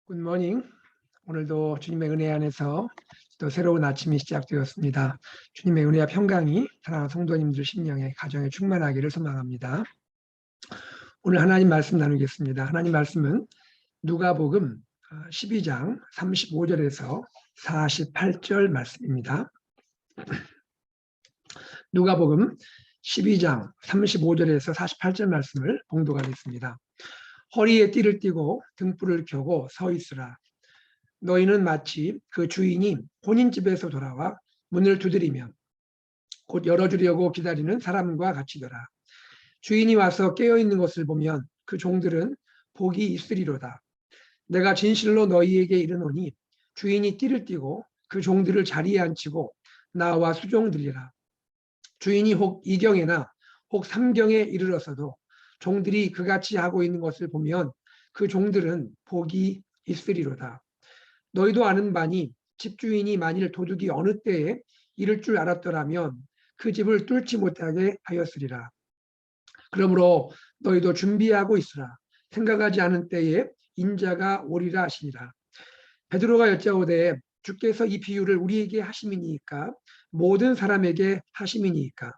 굿모닝. 오늘도 주님의 은혜 안에서 또 새로운 아침이 시작되었습니다. 주님의 은혜와 평강이 사랑하는 성도님들 심령에 가정에 충만하기를 소망합니다. 오늘 하나님 말씀 나누겠습니다. 하나님 말씀은 누가복음 12장 35절에서 48절 말씀입니다. 누가복음 12장 35절에서 48절 말씀을 봉독하겠습니다. 허리에 띠를 띠고 등불을 켜고 서 있으라. 너희는 마치 그 주인이 혼인집에서 돌아와 문을 두드리면 곧 열어주려고 기다리는 사람과 같이더라. 주인이 와서 깨어있는 것을 보면 그 종들은 복이 있으리로다. 내가 진실로 너희에게 이르노니 주인이 띠를 띠고 그 종들을 자리에 앉히고 나와 수종들이라. 주인이 혹 이경에나 혹 삼경에 이르러서도 종들이 그같이 하고 있는 것을 보면 그 종들은 복이 있으리로다. 너희도 아는 바니 집주인이 만일 도둑이 어느 때에 이를 줄 알았더라면 그 집을 뚫지 못하게 하였으리라. 그러므로 너희도 준비하고 있으라. 생각하지 않은 때에 인자가 오리라 하시니라. 베드로가 여짜오되 주께서 이 비유를 우리에게 하심이니까 모든 사람에게 하심이니까.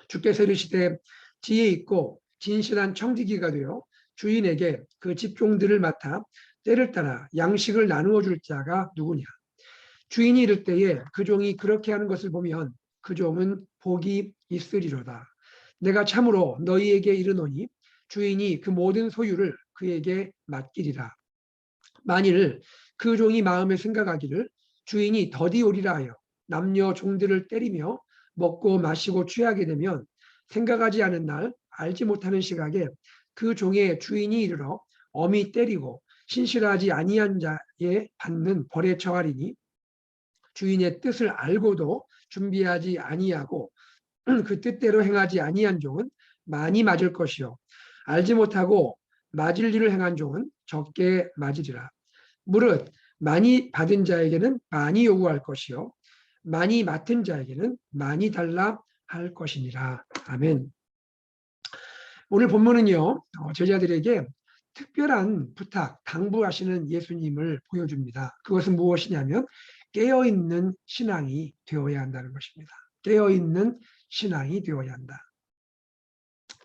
주께서 이르시되 지혜 있고 진실한 청지기가 되어 주인에게 그 집종들을 맡아 때를 따라 양식을 나누어 줄 자가 누구냐. 주인이 이를 때에 그 종이 그렇게 하는 것을 보면 그 종은 복이 있으리로다. 내가 참으로 너희에게 이르노니 주인이 그 모든 소유를 그에게 맡기리라. 만일 그 종이 마음에 생각하기를 주인이 더디 오리라 하여 남녀 종들을 때리며 먹고 마시고 취하게 되면 생각하지 않은 날 알지 못하는 시각에 그 종의 주인이 이르러 엄히 때리고 신실하지 아니한 자에 받는 벌에 처하리니 주인의 뜻을 알고도 준비하지 아니하고 그 뜻대로 행하지 아니한 종은 많이 맞을 것이요 알지 못하고 맞을 일을 행한 종은 적게 맞으리라. 무릇 많이 받은 자에게는 많이 요구할 것이요 많이 맡은 자에게는 많이 달라 할 것이니라. 아멘. 오늘 본문은요 제자들에게 특별한 부탁, 당부하시는 예수님을 보여줍니다. 그것은 무엇이냐면 깨어있는 신앙이 되어야 한다는 것입니다. 깨어있는 신앙이 되어야 한다.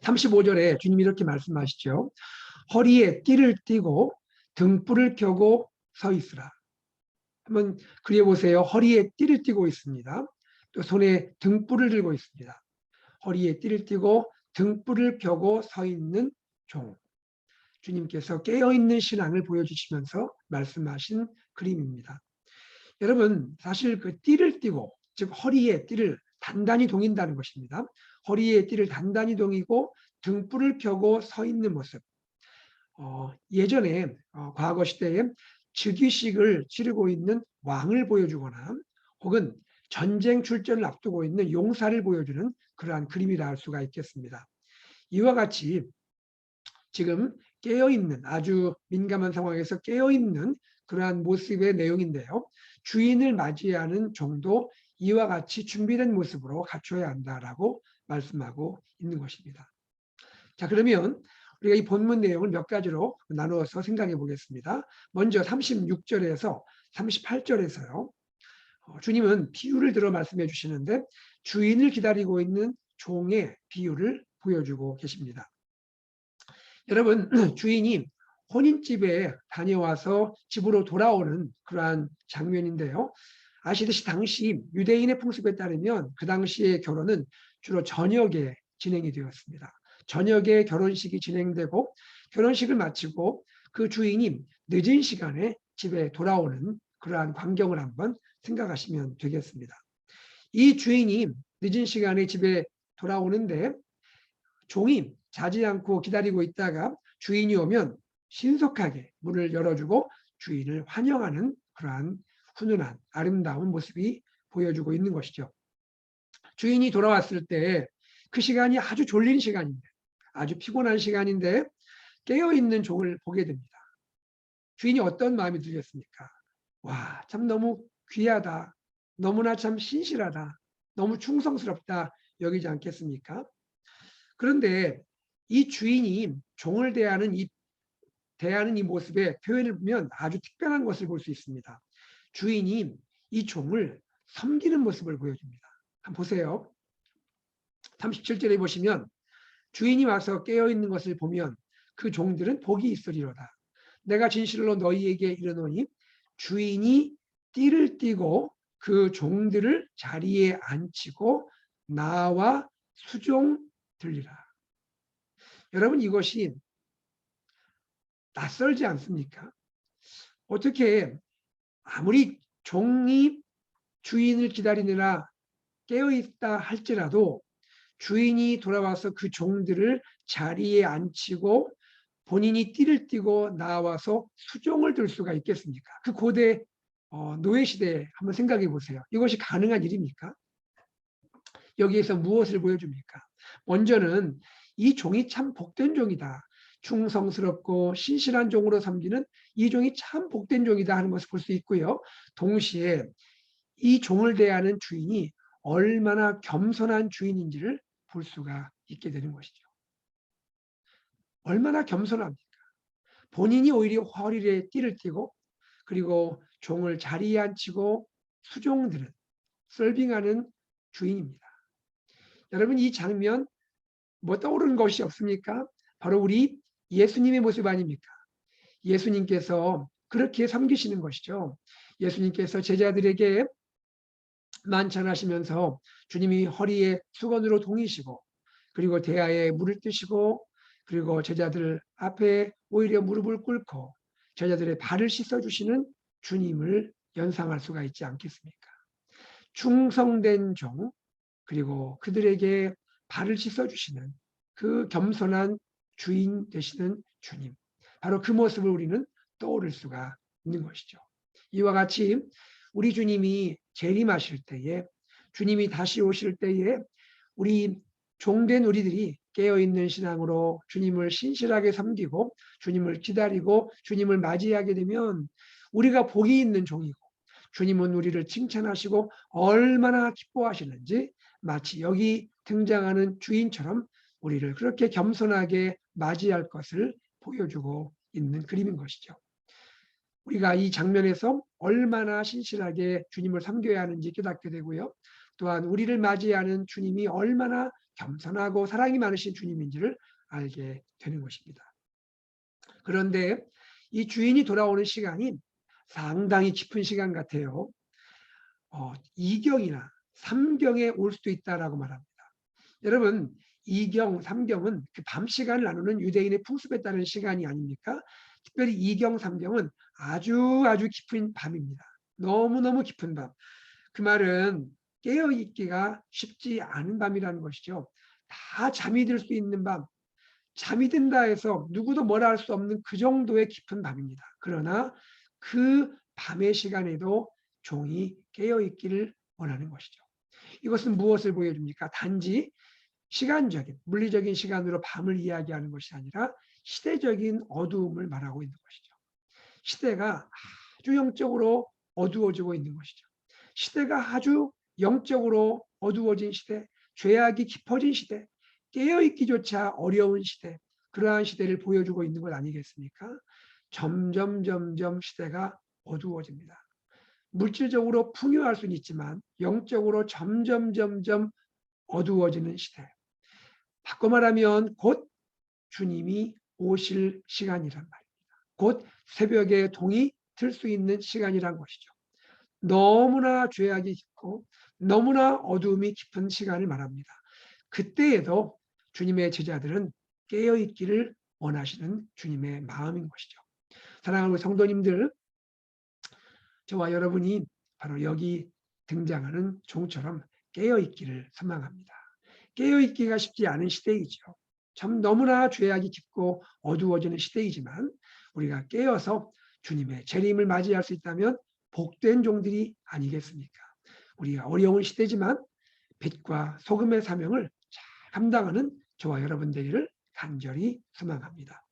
35절에 주님이 이렇게 말씀하시죠. 허리에 띠를 띠고 등불을 켜고 서 있으라. 한번 그려보세요. 허리에 띠를 띠고 있습니다. 또 손에 등불을 들고 있습니다. 허리에 띠를 띠고 등불을 켜고 서 있는 종. 주님께서 깨어있는 신앙을 보여주시면서 말씀하신 그림입니다. 여러분 사실 그 띠를 띠고 즉 허리에 띠를 단단히 동인다는 것입니다. 허리에 띠를 단단히 동이고 등불을 켜고 서 있는 모습. 예전에 과거 시대에 즉위식을 치르고 있는 왕을 보여주거나 혹은 전쟁 출전을 앞두고 있는 용사를 보여주는 그러한 그림이라 할 수가 있겠습니다. 이와 같이 지금 깨어있는 아주 민감한 상황에서 깨어있는 그러한 모습의 내용인데요. 주인을 맞이하는 종도 이와 같이 준비된 모습으로 갖춰야 한다라고 말씀하고 있는 것입니다. 자, 그러면 우리가 이 본문 내용을 몇 가지로 나누어서 생각해 보겠습니다. 먼저 36절에서 38절에서요. 주님은 비유를 들어 말씀해 주시는데 주인을 기다리고 있는 종의 비유를 보여주고 계십니다. 여러분 주인이 혼인집에 다녀와서 집으로 돌아오는 그러한 장면인데요. 아시듯이 당시 유대인의 풍습에 따르면 그 당시의 결혼은 주로 저녁에 진행이 되었습니다. 저녁에 결혼식이 진행되고 결혼식을 마치고 그 주인이 늦은 시간에 집에 돌아오는 그러한 광경을 한번 생각하시면 되겠습니다. 이 주인이 늦은 시간에 집에 돌아오는데 종이 자지 않고 기다리고 있다가 주인이 오면 신속하게 문을 열어주고 주인을 환영하는 그러한 훈훈한 아름다운 모습이 보여주고 있는 것이죠. 주인이 돌아왔을 때 그 시간이 아주 졸린 시간인데 아주 피곤한 시간인데 깨어있는 종을 보게 됩니다. 주인이 어떤 마음이 들겠습니까? 와, 참 너무 귀하다. 너무나 참 신실하다. 너무 충성스럽다 여기지 않겠습니까? 그런데 이 주인이 종을 대하는 이 대하는 이 모습의 표현을 보면 아주 특별한 것을 볼 수 있습니다. 주인이 이 종을 섬기는 모습을 보여줍니다. 한번 보세요. 37절에 보시면 주인이 와서 깨어있는 것을 보면 그 종들은 복이 있으리로다. 내가 진실로 너희에게 이르노니 주인이 띠를 띠고 그 종들을 자리에 앉히고 나와 수종 들리라. 여러분, 이것이 낯설지 않습니까? 어떻게 아무리 종이 주인을 기다리느라 깨어있다 할지라도 주인이 돌아와서 그 종들을 자리에 앉히고 본인이 띠를 띠고 나와서 수종을 들 수가 있겠습니까? 그 고대 노예 시대에 한번 생각해 보세요. 이것이 가능한 일입니까? 여기에서 무엇을 보여줍니까? 먼저는 이 종이 참 복된 종이다. 충성스럽고 신실한 종으로 섬기는 이 종이 참 복된 종이다 하는 것을 볼 수 있고요. 동시에 이 종을 대하는 주인이 얼마나 겸손한 주인인지를 볼 수가 있게 되는 것이죠. 얼마나 겸손합니까? 본인이 오히려 허리에 띠를 띠고 그리고 종을 자리에 앉히고 수종들은 서빙하는 주인입니다. 여러분, 이 장면 뭐 떠오르는 것이 없습니까? 바로 우리 예수님의 모습 아닙니까? 예수님께서 그렇게 섬기시는 것이죠. 예수님께서 제자들에게 만찬하시면서 주님이 허리에 수건으로 동이시고 그리고 대야에 물을 뜨시고 그리고 제자들 앞에 오히려 무릎을 꿇고 제자들의 발을 씻어주시는 주님을 연상할 수가 있지 않겠습니까? 충성된 종 그리고 그들에게 발을 씻어주시는 그 겸손한 주인 되시는 주님, 바로 그 모습을 우리는 떠오를 수가 있는 것이죠. 이와 같이 우리 주님이 재림하실 때에, 주님이 다시 오실 때에 우리 종된 우리들이 깨어있는 신앙으로 주님을 신실하게 섬기고 주님을 기다리고 주님을 맞이하게 되면 우리가 복이 있는 종이고 주님은 우리를 칭찬하시고 얼마나 기뻐하시는지 마치 여기 등장하는 주인처럼 우리를 그렇게 겸손하게 맞이할 것을 보여주고 있는 그림인 것이죠. 우리가 이 장면에서 얼마나 신실하게 주님을 섬겨야 하는지 깨닫게 되고요. 또한 우리를 맞이하는 주님이 얼마나 겸손하고 사랑이 많으신 주님인지를 알게 되는 것입니다. 그런데 이 주인이 돌아오는 시간이 상당히 깊은 시간 같아요. 2경이나 3경에 올 수도 있다라고 말합니다. 여러분, 2경, 3경은 그 밤 시간을 나누는 유대인의 풍습에 따른 시간이 아닙니까? 특별히 2경, 3경은 아주 깊은 밤입니다. 너무너무 깊은 밤. 그 말은 깨어있기가 쉽지 않은 밤이라는 것이죠. 다 잠이 들 수 있는 밤, 잠이 든다 해서 누구도 뭐라 할 수 없는 그 정도의 깊은 밤입니다. 그러나 그 밤의 시간에도 종이 깨어있기를 원하는 것이죠. 이것은 무엇을 보여줍니까? 단지 시간적인, 물리적인 시간으로 밤을 이야기하는 것이 아니라 시대적인 어두움을 말하고 있는 것이죠. 시대가 아주 영적으로 어두워지고 있는 것이죠. 시대가 아주 영적으로 어두워진 시대, 죄악이 깊어진 시대, 깨어있기조차 어려운 시대, 그러한 시대를 보여주고 있는 것 아니겠습니까? 점점 시대가 어두워집니다. 물질적으로 풍요할 수는 있지만 영적으로 점점 어두워지는 시대. 바꿔 말하면 곧 주님이 오실 시간이란 말입니다. 곧 새벽에 동이 들 수 있는 시간이란 것이죠. 너무나 죄악이 깊고 너무나 어두움이 깊은 시간을 말합니다. 그때에도 주님의 제자들은 깨어있기를 원하시는 주님의 마음인 것이죠. 사랑하는 성도님들, 저와 여러분이 바로 여기 등장하는 종처럼 깨어있기를 소망합니다. 깨어있기가 쉽지 않은 시대이죠. 참 너무나 죄악이 깊고 어두워지는 시대이지만 우리가 깨어서 주님의 재림을 맞이할 수 있다면 복된 종들이 아니겠습니까? 우리가 어려운 시대지만 빛과 소금의 사명을 잘 감당하는 저와 여러분 되기를 간절히 소망합니다.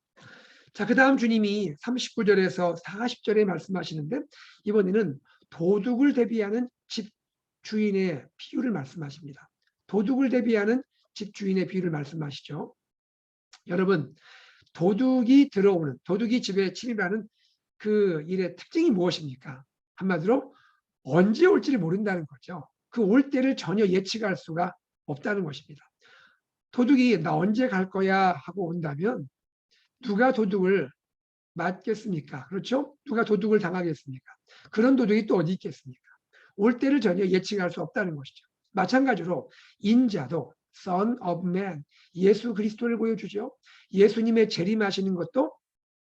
자, 그 다음 주님이 39절에서 40절에 말씀하시는데 이번에는 도둑을 대비하는 집 주인의 비유를 말씀하십니다. 도둑을 대비하는 집 주인의 비유를 말씀하시죠. 여러분, 도둑이 집에 침입하는 그 일의 특징이 무엇입니까? 한마디로 언제 올지를 모른다는 거죠. 그 올 때를 전혀 예측할 수가 없다는 것입니다. 도둑이 나 언제 갈 거야 하고 온다면 누가 도둑을 맞겠습니까? 그렇죠? 누가 도둑을 당하겠습니까? 그런 도둑이 또 어디 있겠습니까? 올 때를 전혀 예측할 수 없다는 것이죠. 마찬가지로 인자도 Son of Man, 예수 그리스도를 보여주죠. 예수님의 재림하시는 것도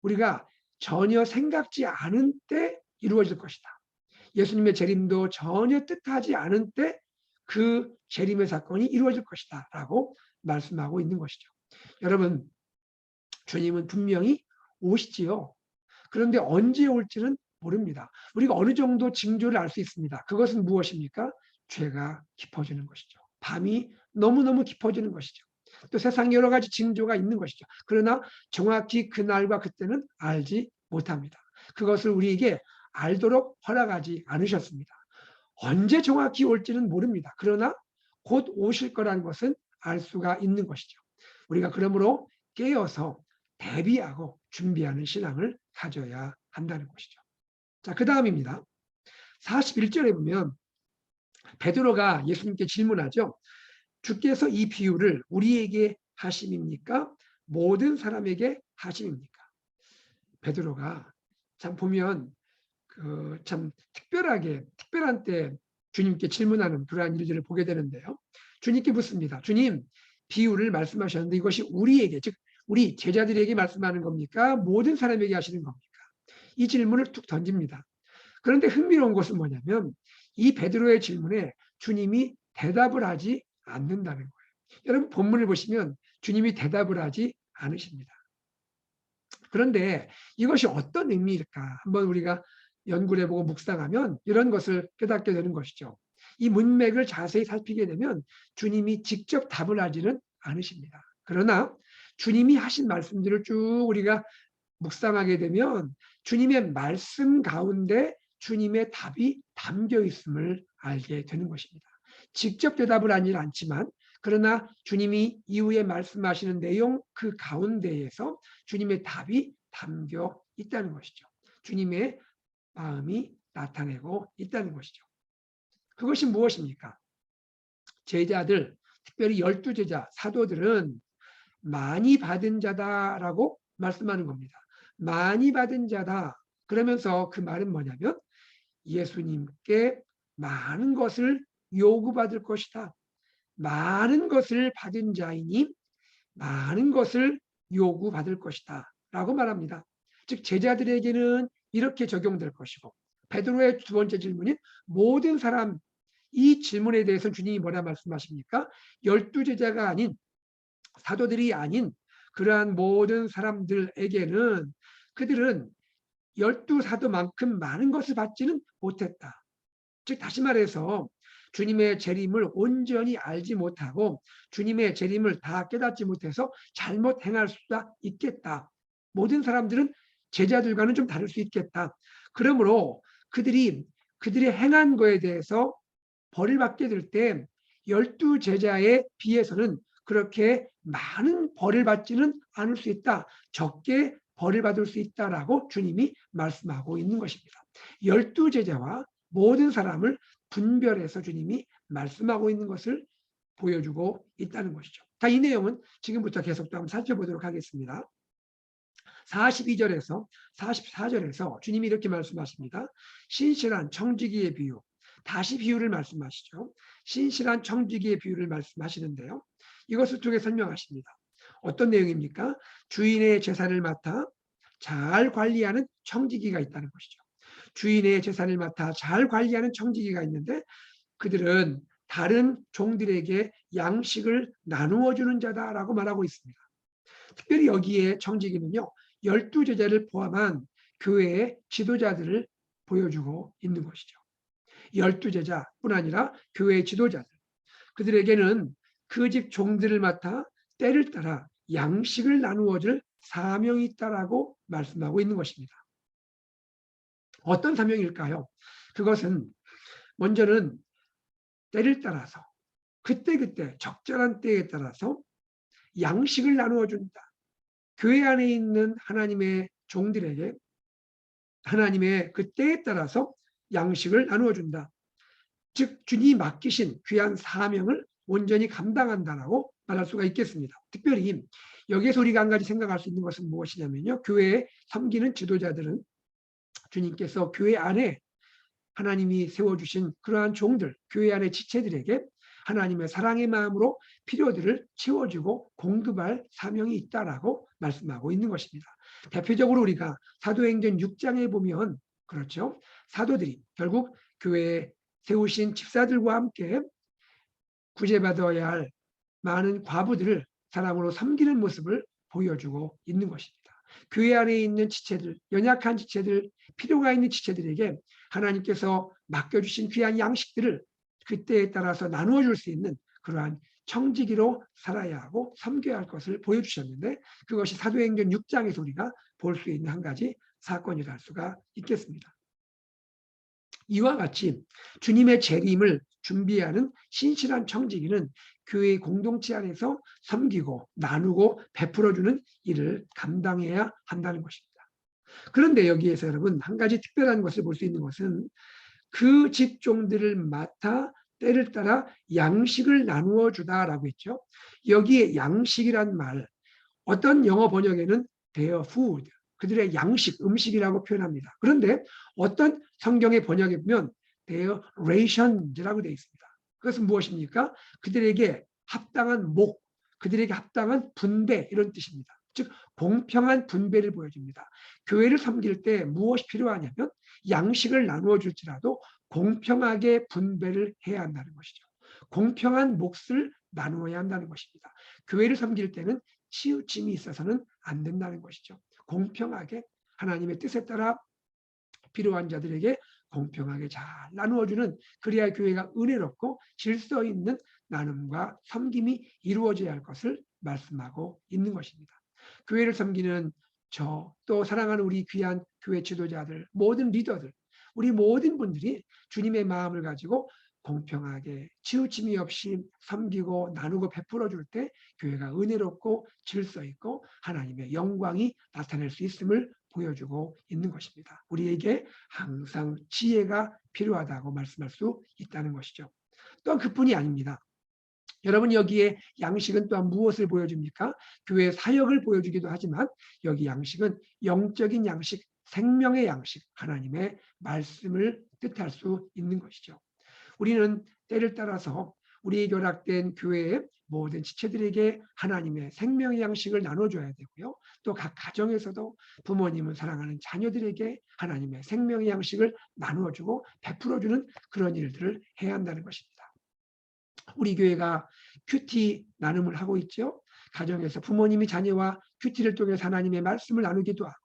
우리가 전혀 생각지 않은 때 이루어질 것이다. 예수님의 재림도 전혀 뜻하지 않은 때 그 재림의 사건이 이루어질 것이다 라고 말씀하고 있는 것이죠. 여러분, 주님은 분명히 오시지요. 그런데 언제 올지는 모릅니다. 우리가 어느 정도 징조를 알 수 있습니다. 그것은 무엇입니까? 죄가 깊어지는 것이죠. 밤이 너무너무 깊어지는 것이죠. 또 세상 여러 가지 징조가 있는 것이죠. 그러나 정확히 그날과 그때는 알지 못합니다. 그것을 우리에게 알도록 허락하지 않으셨습니다. 언제 정확히 올지는 모릅니다. 그러나 곧 오실 거라는 것은 알 수가 있는 것이죠. 우리가 그러므로 깨어서 대비하고 준비하는 신앙을 가져야 한다는 것이죠. 자, 그 다음입니다. 41절에 보면 베드로가 예수님께 질문하죠. 주께서 이 비유를 우리에게 하심입니까? 모든 사람에게 하심입니까? 베드로가 참 보면 참 특별한 때 주님께 질문하는 그러한 일들을 보게 되는데요. 주님께 묻습니다. 주님, 비유를 말씀하셨는데 이것이 우리에게, 즉 우리 제자들에게 말씀하는 겁니까? 모든 사람에게 하시는 겁니까? 이 질문을 툭 던집니다. 그런데 흥미로운 것은 뭐냐면 이 베드로의 질문에 주님이 대답을 하지 않는다는 거예요. 여러분 본문을 보시면 주님이 대답을 하지 않으십니다. 그런데 이것이 어떤 의미일까? 한번 우리가 연구를 해보고 묵상하면 이런 것을 깨닫게 되는 것이죠. 이 문맥을 자세히 살피게 되면 주님이 직접 답을 하지는 않으십니다. 그러나 주님이 하신 말씀들을 쭉 우리가 묵상하게 되면 주님의 말씀 가운데 주님의 답이 담겨 있음을 알게 되는 것입니다. 직접 대답을 하지는 않지만 그러나 주님이 이후에 말씀하시는 내용 그 가운데에서 주님의 답이 담겨 있다는 것이죠. 주님의 마음이 나타내고 있다는 것이죠. 그것이 무엇입니까? 제자들, 특별히 12제자, 사도들은 많이 받은 자다라고 말씀하는 겁니다. 많이 받은 자다. 그러면서 그 말은 뭐냐면 예수님께 많은 것을 요구받을 것이다. 많은 것을 받은 자이니 많은 것을 요구받을 것이다. 라고 말합니다. 즉 제자들에게는 이렇게 적용될 것이고 베드로의 두 번째 질문인 모든 사람 이 질문에 대해서 주님이 뭐라 말씀하십니까? 12제자가 아닌 사도들이 아닌 그러한 모든 사람들에게는 그들은 12사도만큼 많은 것을 받지는 못했다. 즉 다시 말해서 주님의 재림을 온전히 알지 못하고 주님의 재림을 다 깨닫지 못해서 잘못 행할 수가 있겠다. 모든 사람들은 제자들과는 좀 다를 수 있겠다. 그러므로 그들이 행한 거에 대해서 벌을 받게 될 때 12제자에 비해서는 그렇게 많은 벌을 받지는 않을 수 있다. 적게 벌을 받을 수 있다라고 주님이 말씀하고 있는 것입니다. 12제자와 모든 사람을 분별해서 주님이 말씀하고 있는 것을 보여주고 있다는 것이죠. 자, 이 내용은 지금부터 계속 또 한번 살펴보도록 하겠습니다. 42절에서 44절에서 주님이 이렇게 말씀하십니다. 신실한 청지기의 비유. 다시 비유를 말씀하시죠. 신실한 청지기의 비유를 말씀하시는데요. 이것을 두 개 설명하십니다. 어떤 내용입니까? 주인의 재산을 맡아 잘 관리하는 청지기가 있다는 것이죠. 주인의 재산을 맡아 잘 관리하는 청지기가 있는데 그들은 다른 종들에게 양식을 나누어 주는 자다라고 말하고 있습니다. 특별히 여기에 청지기는요. 12제자를 포함한 교회의 지도자들을 보여주고 있는 것이죠. 12제자뿐 아니라 교회의 지도자들. 그들에게는 그 집 종들을 맡아 때를 따라 양식을 나누어 줄 사명이 있다라고 말씀하고 있는 것입니다. 어떤 사명일까요? 그것은 먼저는 때를 따라서 그때그때 적절한 때에 따라서 양식을 나누어 준다. 교회 안에 있는 하나님의 종들에게 하나님의 그 때에 따라서 양식을 나누어 준다. 즉 주님이 맡기신 귀한 사명을 온전히 감당한다라고 말할 수가 있겠습니다. 특별히 여기에서 우리가 한 가지 생각할 수 있는 것은 무엇이냐면요. 교회에 섬기는 지도자들은 주님께서 교회 안에 하나님이 세워주신 그러한 종들, 교회 안의 지체들에게 하나님의 사랑의 마음으로 필요들을 채워주고 공급할 사명이 있다라고 말씀하고 있는 것입니다. 대표적으로 우리가 사도행전 6장에 보면 그렇죠. 사도들이 결국 교회에 세우신 집사들과 함께 구제받아야 할 많은 과부들을 사랑으로 섬기는 모습을 보여주고 있는 것입니다. 교회 안에 있는 지체들, 연약한 지체들, 필요가 있는 지체들에게 하나님께서 맡겨주신 귀한 양식들을 그때에 따라서 나누어 줄 수 있는 그러한 청지기로 살아야 하고 섬겨야 할 것을 보여주셨는데 그것이 사도행전 6장에서 우리가 볼 수 있는 한 가지 사건이라 할 수가 있겠습니다. 이와 같이 주님의 재림을 준비하는 신실한 청지기는 교회 공동체 안에서 섬기고 나누고 베풀어주는 일을 감당해야 한다는 것입니다. 그런데 여기에서 여러분 한 가지 특별한 것을 볼 수 있는 것은 그 직종들을 맡아 때를 따라 양식을 나누어 주다라고 했죠. 여기에 양식이란 말 어떤 영어 번역에는 their food 그들의 양식, 음식이라고 표현합니다. 그런데 어떤 성경의 번역에 보면 their rations라고 되어 있습니다. 그것은 무엇입니까? 그들에게 합당한 목, 그들에게 합당한 분배 이런 뜻입니다. 즉 공평한 분배를 보여줍니다. 교회를 섬길 때 무엇이 필요하냐면 양식을 나누어 줄지라도 공평하게 분배를 해야 한다는 것이죠. 공평한 몫을 나누어야 한다는 것입니다. 교회를 섬길 때는 치우침이 있어서는 안 된다는 것이죠. 공평하게 하나님의 뜻에 따라 필요한 자들에게 공평하게 잘 나누어주는 그래야 교회가 은혜롭고 질서 있는 나눔과 섬김이 이루어져야 할 것을 말씀하고 있는 것입니다. 교회를 섬기는 저 또 사랑하는 우리 귀한 교회 지도자들 모든 리더들 우리 모든 분들이 주님의 마음을 가지고 공평하게 치우침이 없이 섬기고 나누고 베풀어 줄 때 교회가 은혜롭고 질서 있고 하나님의 영광이 나타날 수 있음을 보여주고 있는 것입니다. 우리에게 항상 지혜가 필요하다고 말씀할 수 있다는 것이죠. 또한 그뿐이 아닙니다. 여러분 여기에 양식은 또한 무엇을 보여줍니까? 교회의 사역을 보여주기도 하지만 여기 양식은 영적인 양식, 생명의 양식, 하나님의 말씀을 뜻할 수 있는 것이죠. 우리는 때를 따라서 우리 결합된 교회의 모든 지체들에게 하나님의 생명의 양식을 나눠줘야 되고요. 또 각 가정에서도 부모님을 사랑하는 자녀들에게 하나님의 생명의 양식을 나누어주고 베풀어주는 그런 일들을 해야 한다는 것입니다. 우리 교회가 큐티 나눔을 하고 있죠. 가정에서 부모님이 자녀와 큐티를 통해서 하나님의 말씀을 나누기도 하고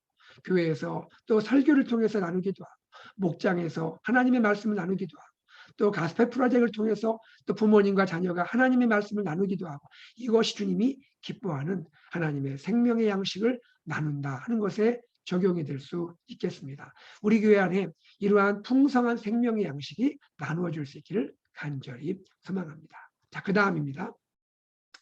교회에서 또 설교를 통해서 나누기도 하고 목장에서 하나님의 말씀을 나누기도 하고 또 가스펠 프로젝트를 통해서 또 부모님과 자녀가 하나님의 말씀을 나누기도 하고 이것이 주님이 기뻐하는 하나님의 생명의 양식을 나눈다 하는 것에 적용이 될 수 있겠습니다. 우리 교회 안에 이러한 풍성한 생명의 양식이 나누어질 수 있기를 간절히 소망합니다. 자, 그 다음입니다.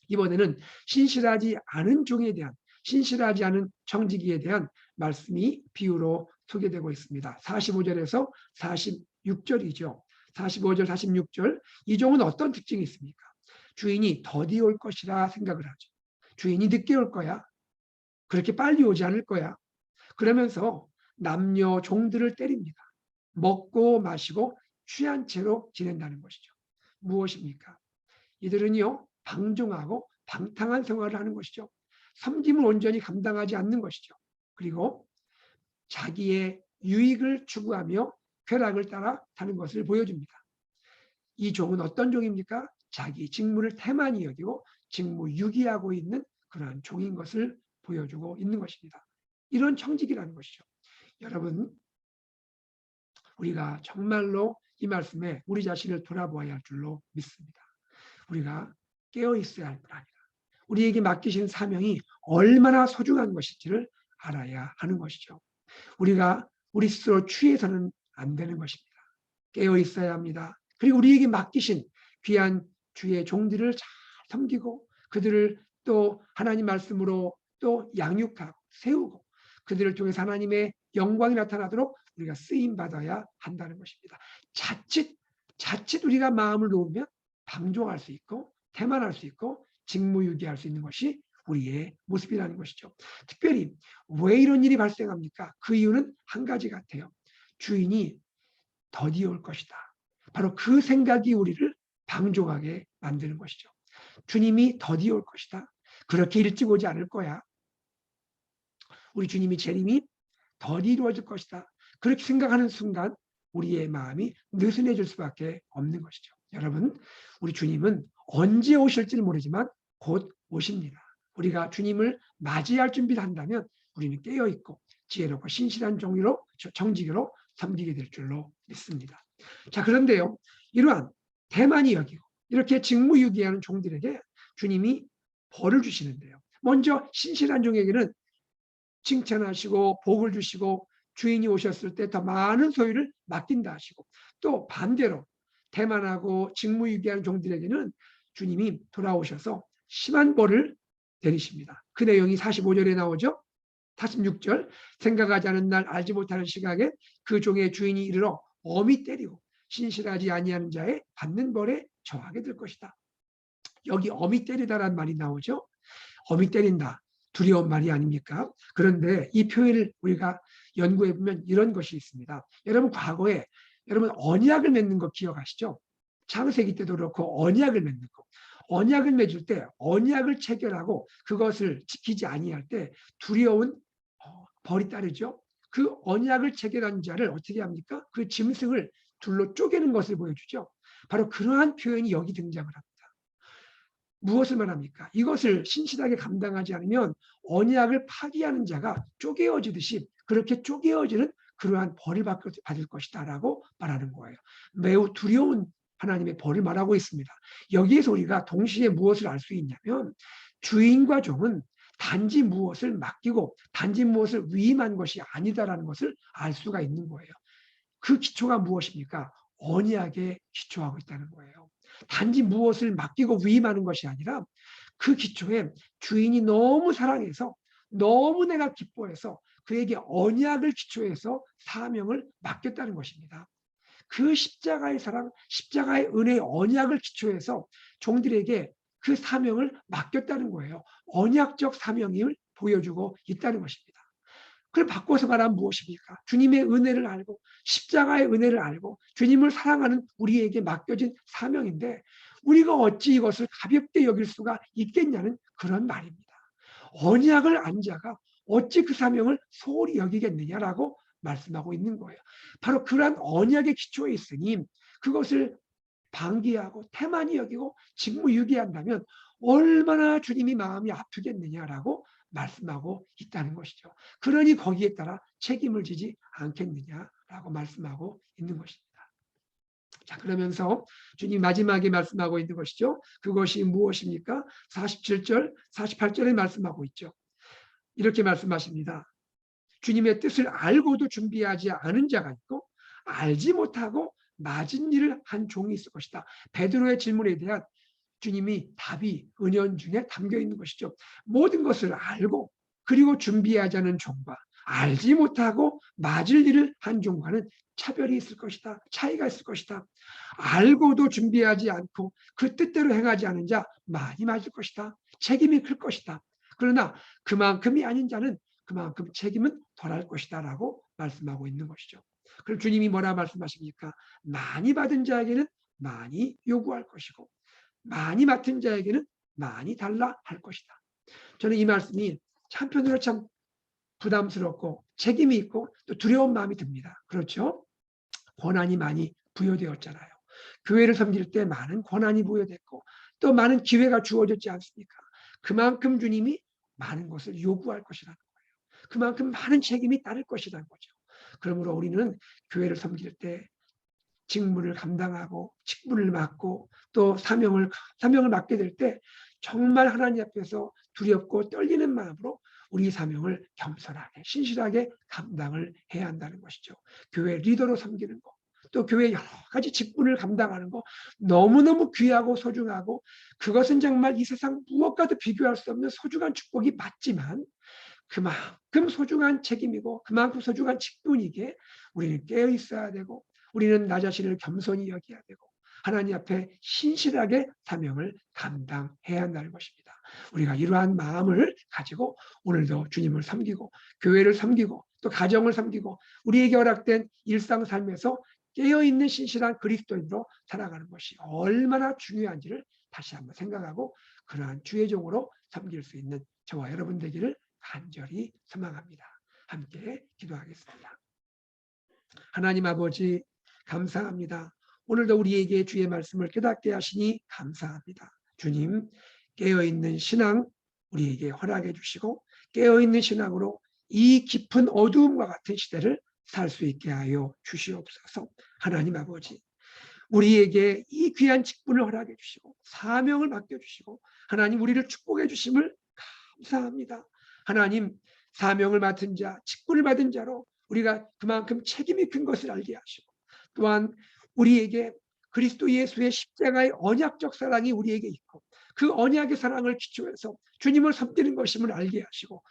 이번에는 신실하지 않은 종에 대한 신실하지 않은 청지기에 대한 말씀이 비유로 소개되고 있습니다. 45절에서 46절이죠. 45절, 46절 이 종은 어떤 특징이 있습니까? 주인이 더디 올 것이라 생각을 하죠. 주인이 늦게 올 거야. 그렇게 빨리 오지 않을 거야. 그러면서 남녀 종들을 때립니다. 먹고 마시고 취한 채로 지낸다는 것이죠. 무엇입니까? 이들은요 방종하고 방탕한 생활을 하는 것이죠. 섬김을 온전히 감당하지 않는 것이죠. 그리고 자기의 유익을 추구하며 쾌락을 따라 사는 것을 보여줍니다. 이 종은 어떤 종입니까? 자기 직무를 태만히 여기고 직무 유기하고 있는 그러한 종인 것을 보여주고 있는 것입니다. 이런 청직이라는 것이죠. 여러분 우리가 정말로 이 말씀에 우리 자신을 돌아보아야 할 줄로 믿습니다. 우리가 깨어 있어야 할 뿐 아니라 우리에게 맡기신 사명이 얼마나 소중한 것인지를 알아야 하는 것이죠. 우리가 우리 스스로 취해서는 안 되는 것입니다. 깨어 있어야 합니다. 그리고 우리에게 맡기신 귀한 주의 종들을 잘 섬기고 그들을 또 하나님 말씀으로 또 양육하고 세우고 그들을 통해서 하나님의 영광이 나타나도록 우리가 쓰임 받아야 한다는 것입니다. 자칫 우리가 마음을 놓으면 방종할 수 있고 태만할 수 있고 직무유기할 수 있는 것이 우리의 모습이라는 것이죠. 특별히 왜 이런 일이 발생합니까? 그 이유는 한 가지 같아요. 주인이 더디올 것이다. 바로 그 생각이 우리를 방종하게 만드는 것이죠. 주님이 더디올 것이다. 그렇게 일찍 오지 않을 거야. 우리 주님이 재림이 더디 이루어질 것이다. 그렇게 생각하는 순간 우리의 마음이 느슨해질 수밖에 없는 것이죠. 여러분, 우리 주님은 언제 오실지는 모르지만 곧 오십니다. 우리가 주님을 맞이할 준비를 한다면 우리는 깨어있고 지혜롭고 신실한 정직으로 섬기게 될 줄로 믿습니다. 자, 그런데요, 이러한 대만이 여기고 이렇게 직무유기하는 종들에게 주님이 벌을 주시는데요. 먼저 신실한 종에게는 칭찬하시고 복을 주시고 주인이 오셨을 때 더 많은 소유를 맡긴다 하시고, 또 반대로 대만하고 직무유기한 종들에게는 주님이 돌아오셔서 심한 벌을 내리십니다. 그 내용이 45절에 나오죠. 46절, 생각하지 않은 날 알지 못하는 시각에 그 종의 주인이 이르러 엄히 때리고 신실하지 아니하는 자의 받는 벌에 처하게 될 것이다. 여기 엄히 때리다라는 말이 나오죠. 엄히 때린다. 두려운 말이 아닙니까? 그런데 이 표현을 우리가 연구해 보면 이런 것이 있습니다. 여러분, 과거에 여러분 언약을 맺는 거 기억하시죠? 창세기 때도 그렇고 언약을 맺는 거. 언약을 맺을 때 언약을 체결하고 그것을 지키지 아니할 때 두려운 벌이 따르죠. 그 언약을 체결한 자를 어떻게 합니까? 그 짐승을 둘로 쪼개는 것을 보여주죠. 바로 그러한 표현이 여기 등장을 합니다. 무엇을 말합니까? 이것을 신실하게 감당하지 않으면 언약을 파기하는 자가 쪼개어지듯이 그렇게 쪼개어지는 그러한 벌을 받을 것이다 라고 말하는 거예요. 매우 두려운 하나님의 벌을 말하고 있습니다. 여기에서 우리가 동시에 무엇을 알 수 있냐면 주인과 종은 단지 무엇을 맡기고 단지 무엇을 위임한 것이 아니다라는 것을 알 수가 있는 거예요. 그 기초가 무엇입니까? 언약에 기초하고 있다는 거예요. 단지 무엇을 맡기고 위임하는 것이 아니라 그 기초에 주인이 너무 사랑해서 너무 내가 기뻐해서 그에게 언약을 기초해서 사명을 맡겼다는 것입니다. 그 십자가의 사랑, 십자가의 은혜의 언약을 기초해서 종들에게 그 사명을 맡겼다는 거예요. 언약적 사명임을 보여주고 있다는 것입니다. 그걸 바꿔서 말하면 무엇입니까? 주님의 은혜를 알고 십자가의 은혜를 알고 주님을 사랑하는 우리에게 맡겨진 사명인데 우리가 어찌 이것을 가볍게 여길 수가 있겠냐는 그런 말입니다. 언약을 안 자가 어찌 그 사명을 소홀히 여기겠느냐라고 말씀하고 있는 거예요. 바로 그러한 언약의 기초에 있으니 그것을 방기하고 태만히 여기고 직무유기한다면 얼마나 주님이 마음이 아프겠느냐라고 말씀하고 있다는 것이죠. 그러니 거기에 따라 책임을 지지 않겠느냐라고 말씀하고 있는 것입니다. 자, 그러면서 주님 마지막에 말씀하고 있는 것이죠. 그것이 무엇입니까? 47절, 48절에 말씀하고 있죠. 이렇게 말씀하십니다. 주님의 뜻을 알고도 준비하지 않은 자가 있고 알지 못하고 맞은 일을 한 종이 있을 것이다. 베드로의 질문에 대한 주님이 답이 은연중에 담겨 있는 것이죠. 모든 것을 알고 그리고 준비하지 않은 종과 알지 못하고 맞을 일을 한 종과는 차별이 있을 것이다. 차이가 있을 것이다. 알고도 준비하지 않고 그 뜻대로 행하지 않은 자 많이 맞을 것이다. 책임이 클 것이다. 그러나 그만큼이 아닌 자는 그만큼 책임은 덜할 것이다 라고 말씀하고 있는 것이죠. 그럼 주님이 뭐라 말씀하십니까? 많이 받은 자에게는 많이 요구할 것이고 많이 맡은 자에게는 많이 달라 할 것이다. 저는 이 말씀이 한편으로 참 부담스럽고 책임이 있고 또 두려운 마음이 듭니다. 그렇죠? 권한이 많이 부여되었잖아요. 교회를 섬길 때 많은 권한이 부여됐고 또 많은 기회가 주어졌지 않습니까? 그만큼 주님이 많은 것을 요구할 것이라는 거예요. 그만큼 많은 책임이 따를 것이라는 거죠. 그러므로 우리는 교회를 섬길 때 직무를 감당하고 직분을 맡고 또 사명을 맡게 될 때 정말 하나님 앞에서 두렵고 떨리는 마음으로 우리 사명을 겸손하게 신실하게 감당을 해야 한다는 것이죠. 교회 리더로 섬기는 것, 또 교회 여러 가지 직분을 감당하는 거 너무너무 귀하고 소중하고 그것은 정말 이 세상 무엇과도 비교할 수 없는 소중한 축복이 맞지만 그만큼 소중한 책임이고 그만큼 소중한 직분이기에 우리는 깨어 있어야 되고 우리는 나 자신을 겸손히 여겨야 되고 하나님 앞에 신실하게 사명을 감당해야 한다는 것입니다. 우리가 이러한 마음을 가지고 오늘도 주님을 섬기고 교회를 섬기고 또 가정을 섬기고 우리에게 허락된 일상 삶에서 깨어있는 신실한 그리스도인으로 살아가는 것이 얼마나 중요한지를 다시 한번 생각하고 그러한 주의 종으로 섬길 수 있는 저와 여러분 되기를 간절히 소망합니다. 함께 기도하겠습니다. 하나님 아버지 감사합니다. 오늘도 우리에게 주의 말씀을 깨닫게 하시니 감사합니다. 주님 깨어있는 신앙 우리에게 허락해 주시고 깨어있는 신앙으로 이 깊은 어두움과 같은 시대를 살 수 있게 하여 주시옵소서. 하나님 아버지 우리에게 이 귀한 직분을 허락해 주시고 사명을 맡겨주시고 하나님 우리를 축복해 주심을 감사합니다. 하나님 사명을 맡은 자, 직분을 받은 자로 우리가 그만큼 책임이 큰 것을 알게 하시고 또한 우리에게 그리스도 예수의 십자가의 언약적 사랑이 우리에게 있고 그 언약의 사랑을 기초해서 주님을 섬기는 것임을 알게 하시고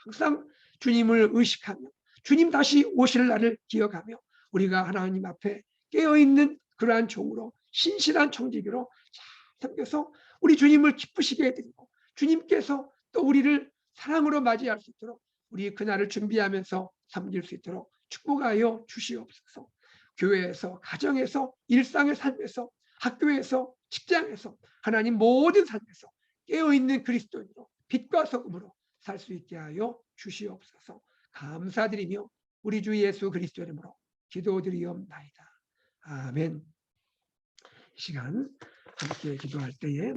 항상 주님을 의식하며 주님 다시 오실 날을 기억하며 우리가 하나님 앞에 깨어있는 그러한 종으로 신실한 청지기로 잘 섬겨서 우리 주님을 기쁘시게 해드리고 주님께서 또 우리를 사랑으로 맞이할 수 있도록 우리 그날을 준비하면서 섬길 수 있도록 축복하여 주시옵소서. 교회에서 가정에서 일상의 삶에서 학교에서 직장에서 하나님 모든 삶에서 깨어있는 그리스도인으로 빛과 소금으로 살 수 있게 하여 주시옵소서. 감사드리며 우리 주 예수 그리스도 이름으로 기도드리옵나이다. 아멘. 이 시간 함께 기도할 때에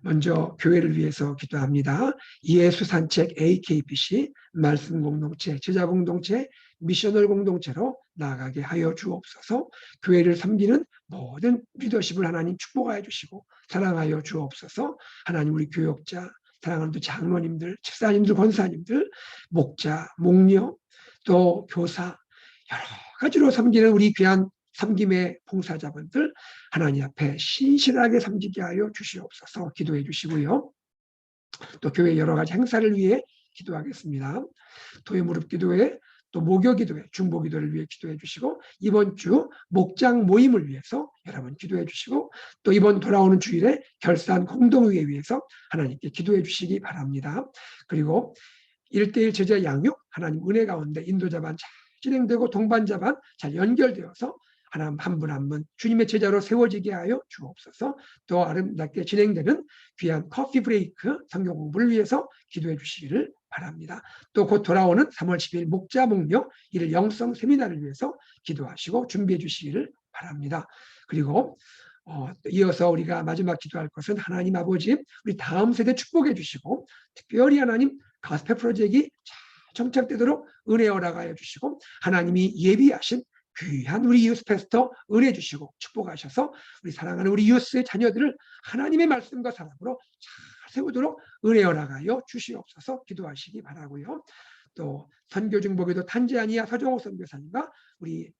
먼저 교회를 위해서 기도합니다. 예수 산책 AKBC 말씀 공동체, 제자 공동체, 미셔널 공동체로 나아가게 하여 주옵소서. 교회를 섬기는 모든 리더십을 하나님 축복하여 주시고 사랑하여 주옵소서. 하나님 우리 교역자, 사랑하는 장로님들, 집사님들, 권사님들, 목자, 목녀, 또 교사 여러 가지로 섬기는 우리 귀한 섬김의 봉사자분들 하나님 앞에 신실하게 섬기게 하여 주시옵소서. 기도해 주시고요. 또 교회 여러 가지 행사를 위해 기도하겠습니다. 도의 무릎 기도회, 또 목요 기도회, 중보 기도를 위해 기도해 주시고 이번 주 목장 모임을 위해서 여러분 기도해 주시고 또 이번 돌아오는 주일에 결산 공동회에 위해서 하나님께 기도해 주시기 바랍니다. 그리고 1:1 제자 양육 하나님 은혜 가운데 인도자반 잘 진행되고 동반자반 잘 연결되어서 하나님 한 분 한 분 주님의 제자로 세워지게 하여 주옵소서. 또 아름답게 진행되는 귀한 커피 브레이크 성경 공부를 위해서 기도해 주시기를 바랍니다. 또 곧 돌아오는 3월 10일 목자 목녀 이를 영성 세미나를 위해서 기도하시고 준비해 주시기를 바랍니다. 그리고 이어서 우리가 마지막 기도할 것은 하나님 아버지 우리 다음 세대 축복해 주시고 특별히 하나님 가스펠 프로젝트가 정착되도록 은혜 허락하여 주시고 하나님이 예비하신 귀한 우리 유스 패스터 은혜 주시고 축복하셔서 우리 사랑하는 우리 유스의 자녀들을 하나님의 말씀과 사랑으로 잘 세우도록 은혜 허락하여 주시옵소서 기도하시기 바라고요. 또 선교 중보기도 탄자니아 서정호 선교사님과 우리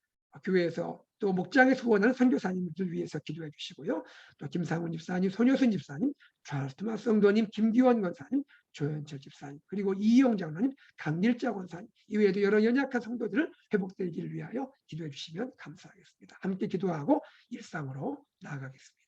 교회에서 또 목장에서 후원하는 선교사님들 위해서 기도해 주시고요. 또 김상훈 집사님, 손효순 집사님, 찰스 토마스 성도님, 김기원 권사님, 조현철 집사님, 그리고 이희영 장로님, 강일자 권사님 이외에도 여러 연약한 성도들을 회복되기를 위하여 기도해 주시면 감사하겠습니다. 함께 기도하고 일상으로 나아가겠습니다.